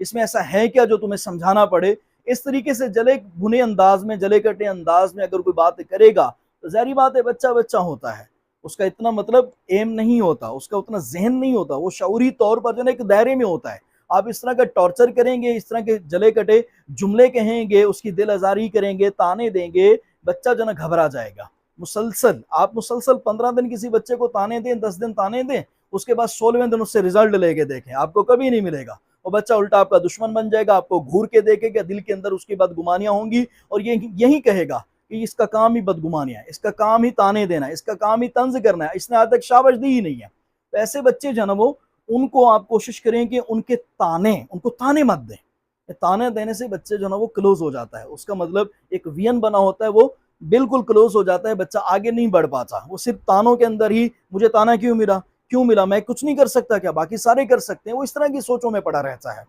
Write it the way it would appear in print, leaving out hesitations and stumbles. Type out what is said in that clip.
इसमें ऐसा है क्या जो तुम्हें समझाना पड़े। इस तरीके से जले भुने अंदाज में, जले कटे अंदाज में अगर कोई बात करेगा तो जाहिर बात है बच्चा बच्चा होता है, उसका इतना मतलब एम नहीं होता, उसका उतना जहन नहीं होता, वो शऊरी तौर पर जो है एक दायरे में होता है। आप इस तरह का टॉर्चर करेंगे, इस तरह के जले कटे जुमले कहेंगे, उसकी दिल आजारी करेंगे, ताने देंगे, बच्चा जो ना घबरा जाएगा। मुसलसल आप मुसलसल 15 दिन किसी बच्चे को ताने दें, 10 दिन ताने दें, उसके बाद 16वें दिन उससे रिजल्ट लेके देखें, आपको कभी नहीं मिलेगा। और बच्चा उल्टा आपका दुश्मन बन जाएगा, आपको घूर के देखेगा, दिल के अंदर उसकी बदगुमानियां होंगी और ये यही कहेगा कि इसका काम ही बदगुमानियां है, इसका काम ही ताने देना है, इसका काम ही तंज करना है, इसने आज तक शाबाश दी ही नहीं है। तो ऐसे बच्चे जो है ना वो, उनको आप कोशिश करें कि उनको ताने मत दें। ताने देने से बच्चे जो है ना वो क्लोज हो जाता है, उसका मतलब एक वियन बना होता है, वो बिल्कुल क्लोज हो जाता है, बच्चा आगे नहीं बढ़ पाता। वो सिर्फ तानों के अंदर ही, मुझे ताना क्यों मिला, क्यों मिला, मैं कुछ नहीं कर सकता क्या, बाकी सारे कर सकते हैं, वो इस तरह की सोचों में पड़ा रहता है।